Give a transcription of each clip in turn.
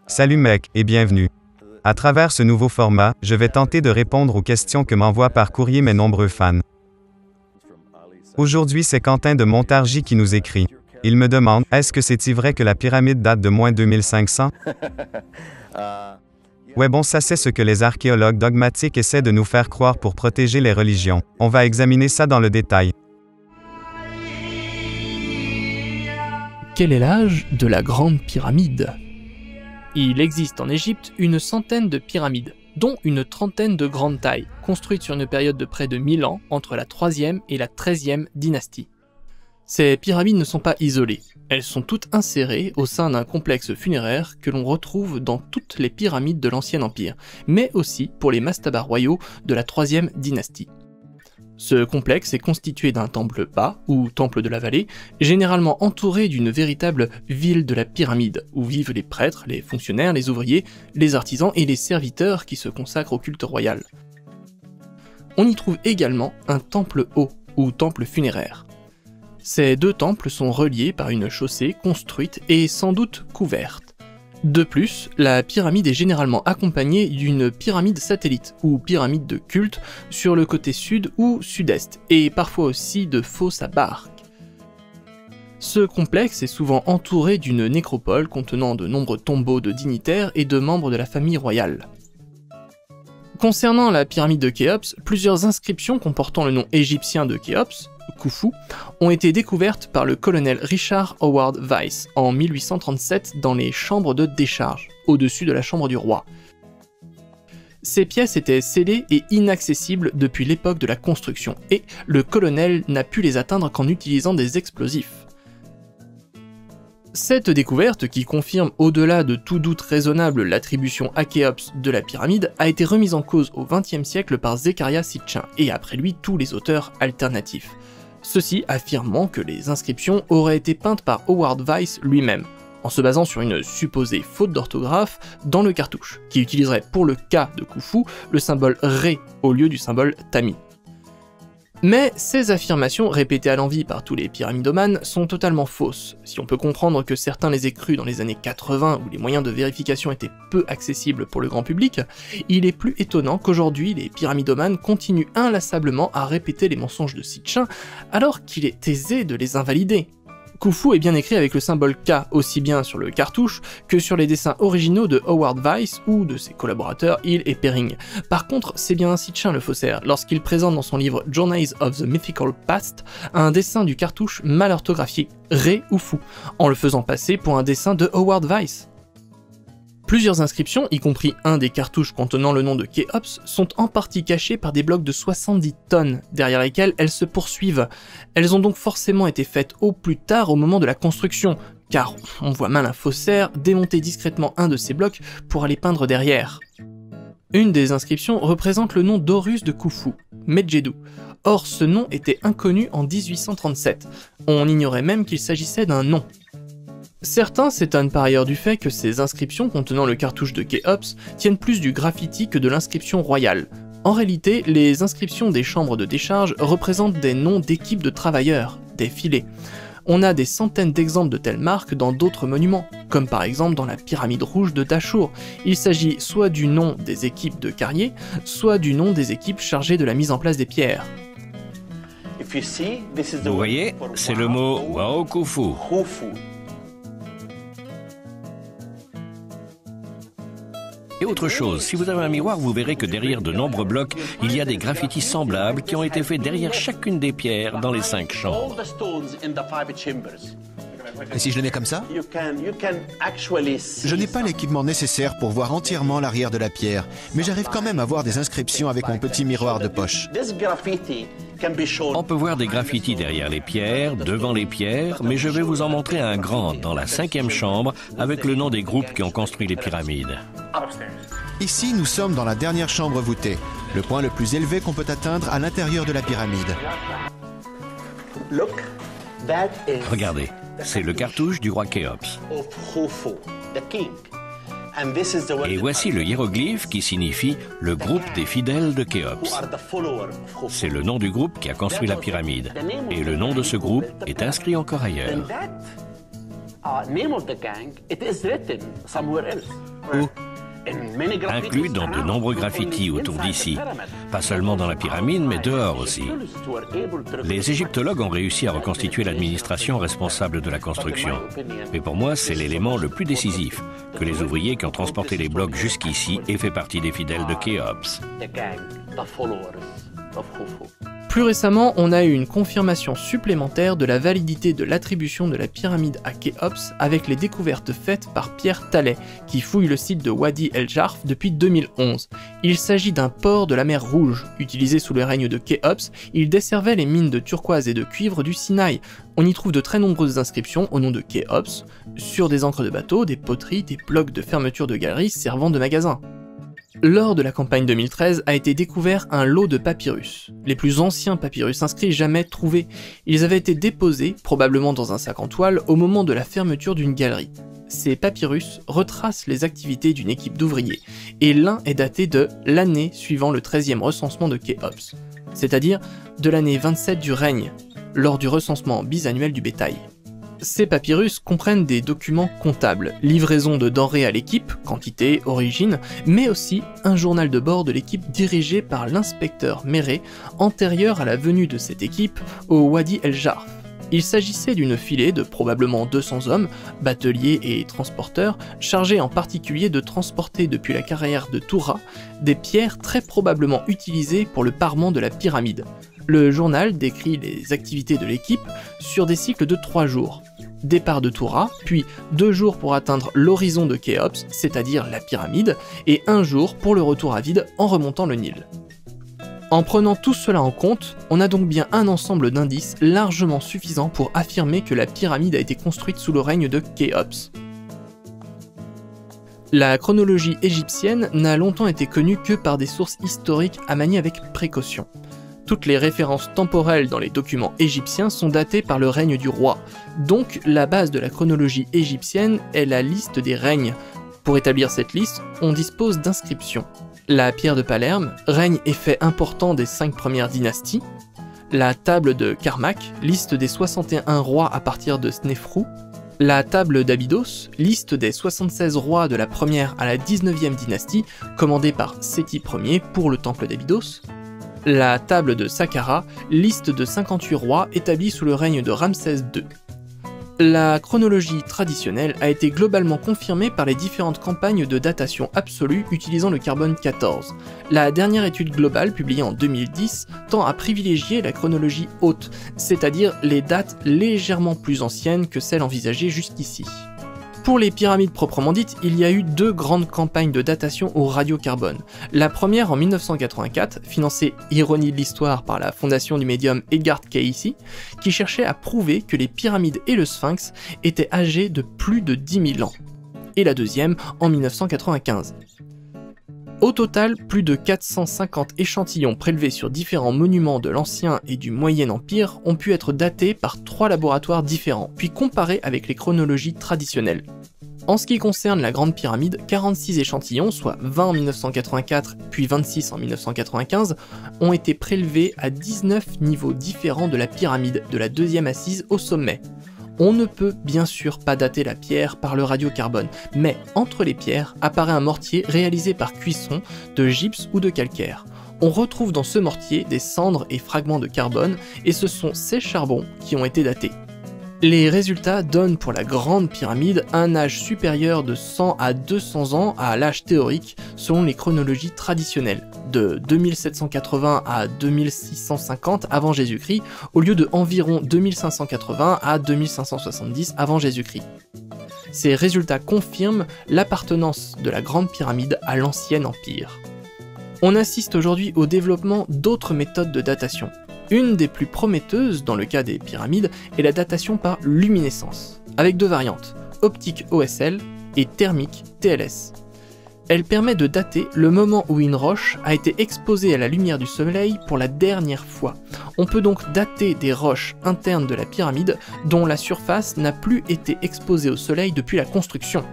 Salut mec, et bienvenue. À travers ce nouveau format, je vais tenter de répondre aux questions que m'envoient par courrier mes nombreux fans. Aujourd'hui, c'est Quentin de Montargis qui nous écrit. Il me demande, est-ce que c'est-il vrai que la pyramide date de moins 2500? Ouais bon, ça c'est ce que les archéologues dogmatiques essaient de nous faire croire pour protéger les religions. On va examiner ça dans le détail. Quel est l'âge de la Grande Pyramide? Il existe en Égypte une centaine de pyramides, dont une trentaine de grande taille, construites sur une période de près de 1000 ans entre la 3e et la 13e dynastie. Ces pyramides ne sont pas isolées, elles sont toutes insérées au sein d'un complexe funéraire que l'on retrouve dans toutes les pyramides de l'Ancien Empire, mais aussi pour les mastabas royaux de la 3e dynastie. Ce complexe est constitué d'un temple bas, ou temple de la vallée, généralement entouré d'une véritable ville de la pyramide, où vivent les prêtres, les fonctionnaires, les ouvriers, les artisans et les serviteurs qui se consacrent au culte royal. On y trouve également un temple haut, ou temple funéraire. Ces deux temples sont reliés par une chaussée construite et sans doute couverte. De plus, la pyramide est généralement accompagnée d'une pyramide satellite, ou pyramide de culte, sur le côté sud ou sud-est, et parfois aussi de fosses à barques. Ce complexe est souvent entouré d'une nécropole contenant de nombreux tombeaux de dignitaires et de membres de la famille royale. Concernant la pyramide de Khéops, plusieurs inscriptions comportant le nom égyptien de Khéops, Khufu, ont été découvertes par le colonel Richard Howard Weiss en 1837 dans les chambres de décharge, au-dessus de la chambre du roi. Ces pièces étaient scellées et inaccessibles depuis l'époque de la construction, et le colonel n'a pu les atteindre qu'en utilisant des explosifs. Cette découverte, qui confirme au-delà de tout doute raisonnable l'attribution à Khéops de la pyramide, a été remise en cause au XXe siècle par Zecharia Sitchin, et après lui tous les auteurs alternatifs. Ceux-ci affirmant que les inscriptions auraient été peintes par Howard Weiss lui-même, en se basant sur une supposée faute d'orthographe dans le cartouche, qui utiliserait pour le K de Khufu le symbole Ré au lieu du symbole Tami. Mais ces affirmations, répétées à l'envi par tous les pyramidomanes, sont totalement fausses. Si on peut comprendre que certains les aient crues dans les années 80 où les moyens de vérification étaient peu accessibles pour le grand public, il est plus étonnant qu'aujourd'hui les pyramidomanes continuent inlassablement à répéter les mensonges de Sitchin alors qu'il est aisé de les invalider. Khufu est bien écrit avec le symbole K aussi bien sur le cartouche que sur les dessins originaux de Howard Weiss ou de ses collaborateurs Hill et Perring. Par contre, c'est bien Sitchin le faussaire lorsqu'il présente dans son livre Journeys of the Mythical Past un dessin du cartouche mal orthographié, Ré ou Fou, en le faisant passer pour un dessin de Howard Weiss. Plusieurs inscriptions, y compris un des cartouches contenant le nom de Khéops, sont en partie cachées par des blocs de 70 tonnes, derrière lesquels elles se poursuivent. Elles ont donc forcément été faites au plus tard au moment de la construction, car on voit mal un faussaire démonter discrètement un de ces blocs pour aller peindre derrière. Une des inscriptions représente le nom d'Horus de Khufu, Medjedu. Or ce nom était inconnu en 1837, on ignorait même qu'il s'agissait d'un nom. Certains s'étonnent par ailleurs du fait que ces inscriptions contenant le cartouche de Khéops tiennent plus du graffiti que de l'inscription royale. En réalité, les inscriptions des chambres de décharge représentent des noms d'équipes de travailleurs, des filets. On a des centaines d'exemples de telles marques dans d'autres monuments, comme par exemple dans la pyramide rouge de Dashur. Il s'agit soit du nom des équipes de carriers, soit du nom des équipes chargées de la mise en place des pierres. Vous voyez, c'est le mot Wao Khufu. Et autre chose, si vous avez un miroir, vous verrez que derrière de nombreux blocs, il y a des graffitis semblables qui ont été faits derrière chacune des pierres dans les 5 chambres. Et si je les mets comme ça? Je n'ai pas l'équipement nécessaire pour voir entièrement l'arrière de la pierre, mais j'arrive quand même à voir des inscriptions avec mon petit miroir de poche. On peut voir des graffitis derrière les pierres, devant les pierres, mais je vais vous en montrer un grand dans la 5e chambre avec le nom des groupes qui ont construit les pyramides. Ici, nous sommes dans la dernière chambre voûtée, le point le plus élevé qu'on peut atteindre à l'intérieur de la pyramide. Regardez, c'est le cartouche du roi Khéops. Et voici le hiéroglyphe qui signifie le groupe des fidèles de Khéops. C'est le nom du groupe qui a construit la pyramide. Et le nom de ce groupe est inscrit encore ailleurs. Inclus dans de nombreux graffitis autour d'ici, pas seulement dans la pyramide, mais dehors aussi. Les égyptologues ont réussi à reconstituer l'administration responsable de la construction. Mais pour moi, c'est l'élément le plus décisif, que les ouvriers qui ont transporté les blocs jusqu'ici aient fait partie des fidèles de Khéops. Plus récemment, on a eu une confirmation supplémentaire de la validité de l'attribution de la pyramide à Khéops avec les découvertes faites par Pierre Tallet, qui fouille le site de Wadi El Jarf depuis 2011. Il s'agit d'un port de la mer Rouge. Utilisé sous le règne de Khéops, il desservait les mines de turquoise et de cuivre du Sinaï. On y trouve de très nombreuses inscriptions au nom de Khéops, sur des ancres de bateaux, des poteries, des blocs de fermeture de galeries servant de magasins. Lors de la campagne 2013 a été découvert un lot de papyrus, les plus anciens papyrus inscrits jamais trouvés. Ils avaient été déposés, probablement dans un sac en toile, au moment de la fermeture d'une galerie. Ces papyrus retracent les activités d'une équipe d'ouvriers, et l'un est daté de l'année suivant le 13e recensement de Khéops, c'est-à-dire de l'année 27 du règne, lors du recensement bisannuel du bétail. Ces papyrus comprennent des documents comptables, livraison de denrées à l'équipe, quantité, origine, mais aussi un journal de bord de l'équipe dirigé par l'inspecteur Méré, antérieur à la venue de cette équipe au Wadi El Jarf. Il s'agissait d'une filée de probablement 200 hommes, bateliers et transporteurs, chargés en particulier de transporter depuis la carrière de Toura des pierres très probablement utilisées pour le parement de la pyramide. Le journal décrit les activités de l'équipe sur des cycles de 3 jours. Départ de Toura, puis 2 jours pour atteindre l'horizon de Khéops, c'est-à-dire la pyramide, et 1 jour pour le retour à vide en remontant le Nil. En prenant tout cela en compte, on a donc bien un ensemble d'indices largement suffisant pour affirmer que la pyramide a été construite sous le règne de Khéops. La chronologie égyptienne n'a longtemps été connue que par des sources historiques à manier avec précaution. Toutes les références temporelles dans les documents égyptiens sont datées par le règne du roi, donc la base de la chronologie égyptienne est la liste des règnes. Pour établir cette liste, on dispose d'inscriptions. La pierre de Palerme, règne et fait important des 5 premières dynasties. La table de Karnak, liste des 61 rois à partir de Snéfrou. La table d'Abydos, liste des 76 rois de la première à la 19e dynastie, commandée par Séti Ier pour le temple d'Abydos. La table de Saqqara, liste de 58 rois établis sous le règne de Ramsès II. La chronologie traditionnelle a été globalement confirmée par les différentes campagnes de datation absolue utilisant le carbone 14. La dernière étude globale, publiée en 2010, tend à privilégier la chronologie haute, c'est-à-dire les dates légèrement plus anciennes que celles envisagées jusqu'ici. Pour les pyramides proprement dites, il y a eu 2 grandes campagnes de datation au radiocarbone. La première en 1984, financée ironie de l'histoire par la fondation du médium Edgar Cayce, qui cherchait à prouver que les pyramides et le sphinx étaient âgés de plus de 10 000 ans. Et la deuxième en 1995. Au total, plus de 450 échantillons prélevés sur différents monuments de l'Ancien et du Moyen Empire ont pu être datés par 3 laboratoires différents, puis comparés avec les chronologies traditionnelles. En ce qui concerne la Grande Pyramide, 46 échantillons, soit 20 en 1984 puis 26 en 1995, ont été prélevés à 19 niveaux différents de la pyramide, de la deuxième assise au sommet. On ne peut bien sûr pas dater la pierre par le radiocarbone, mais entre les pierres apparaît un mortier réalisé par cuisson de gypse ou de calcaire. On retrouve dans ce mortier des cendres et fragments de carbone, et ce sont ces charbons qui ont été datés. Les résultats donnent pour la Grande Pyramide un âge supérieur de 100 à 200 ans à l'âge théorique selon les chronologies traditionnelles, de 2780 à 2650 avant Jésus-Christ, au lieu de environ 2580 à 2570 avant Jésus-Christ. Ces résultats confirment l'appartenance de la Grande Pyramide à l'Ancien Empire. On assiste aujourd'hui au développement d'autres méthodes de datation. Une des plus prometteuses dans le cas des pyramides est la datation par luminescence, avec 2 variantes, optique OSL et thermique TLS. Elle permet de dater le moment où une roche a été exposée à la lumière du soleil pour la dernière fois. On peut donc dater des roches internes de la pyramide dont la surface n'a plus été exposée au soleil depuis la construction.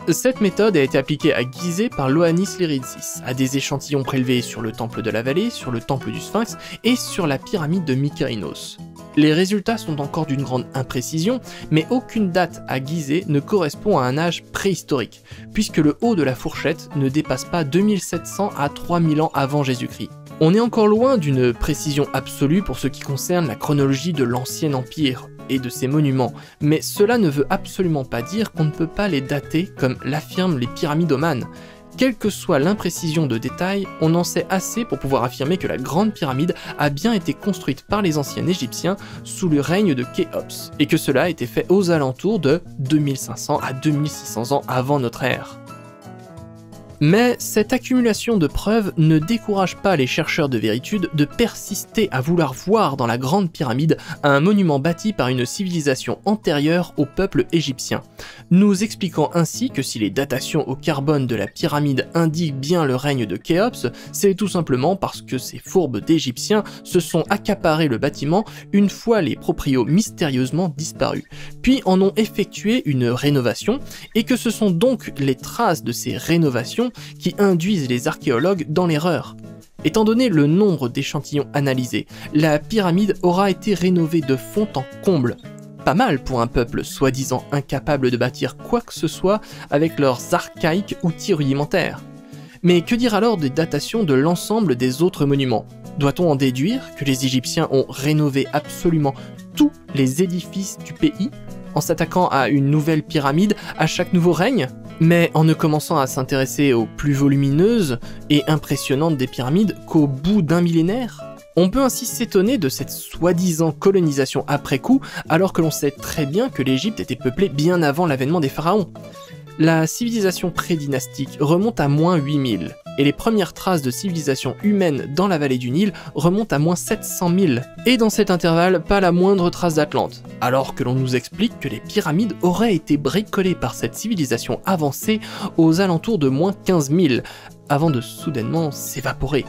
Cette méthode a été appliquée à Gizeh par Ioannis Liridsis, à des échantillons prélevés sur le temple de la vallée, sur le temple du Sphinx et sur la pyramide de Mykérinos. Les résultats sont encore d'une grande imprécision, mais aucune date à Gizeh ne correspond à un âge préhistorique, puisque le haut de la fourchette ne dépasse pas 2700 à 3000 ans avant Jésus-Christ. On est encore loin d'une précision absolue pour ce qui concerne la chronologie de l'Ancien Empire et de ses monuments, mais cela ne veut absolument pas dire qu'on ne peut pas les dater comme l'affirment les pyramidomanes. Quelle que soit l'imprécision de détails, on en sait assez pour pouvoir affirmer que la Grande Pyramide a bien été construite par les anciens Égyptiens sous le règne de Khéops, et que cela a été fait aux alentours de 2500 à 2600 ans avant notre ère. Mais cette accumulation de preuves ne décourage pas les chercheurs de véritude de persister à vouloir voir dans la Grande Pyramide un monument bâti par une civilisation antérieure au peuple égyptien, nous expliquant ainsi que si les datations au carbone de la pyramide indiquent bien le règne de Khéops, c'est tout simplement parce que ces fourbes d'Égyptiens se sont accaparés le bâtiment une fois les proprios mystérieusement disparus, puis en ont effectué une rénovation, et que ce sont donc les traces de ces rénovations qui induisent les archéologues dans l'erreur. Étant donné le nombre d'échantillons analysés, la pyramide aura été rénovée de fond en comble. Pas mal pour un peuple soi-disant incapable de bâtir quoi que ce soit avec leurs archaïques outils rudimentaires. Mais que dire alors des datations de l'ensemble des autres monuments? Doit-on en déduire que les Égyptiens ont rénové absolument tous les édifices du pays en s'attaquant à une nouvelle pyramide à chaque nouveau règne? Mais en ne commençant à s'intéresser aux plus volumineuses et impressionnantes des pyramides qu'au bout d'un millénaire? On peut ainsi s'étonner de cette soi-disant colonisation après coup, alors que l'on sait très bien que l'Égypte était peuplée bien avant l'avènement des pharaons. La civilisation prédynastique remonte à moins 8000, et les premières traces de civilisation humaine dans la vallée du Nil remontent à moins 700 000, et dans cet intervalle, pas la moindre trace d'Atlante, alors que l'on nous explique que les pyramides auraient été bricolées par cette civilisation avancée aux alentours de moins 15 000, avant de soudainement s'évaporer.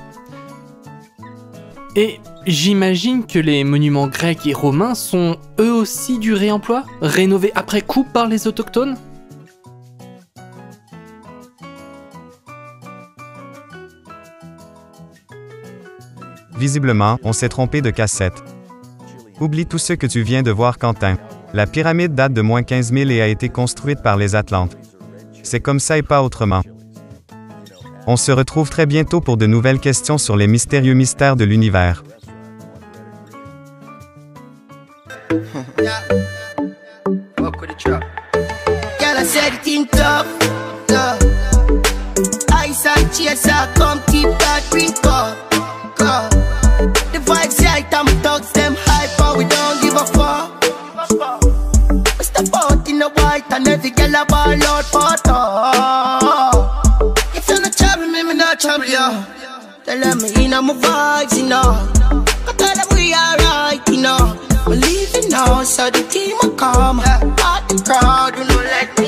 Et j'imagine que les monuments grecs et romains sont eux aussi du réemploi, rénovés après coup par les autochtones? Visiblement, on s'est trompé de cassette. Oublie tout ce que tu viens de voir, Quentin. La pyramide date de moins 15 000 et a été construite par les Atlantes. C'est comme ça et pas autrement. On se retrouve très bientôt pour de nouvelles questions sur les mystérieux mystères de l'univers. The vibes right, I'm thugs, them hype, but we don't give a fuck. We step out in the white and every girl a ball out for talk. If you're not trouble me, me not trouble you. Tell them me in my vibes, you know. I tell them we alright, you know. We're leaving now, so the team will come. Part the crowd, you know, let me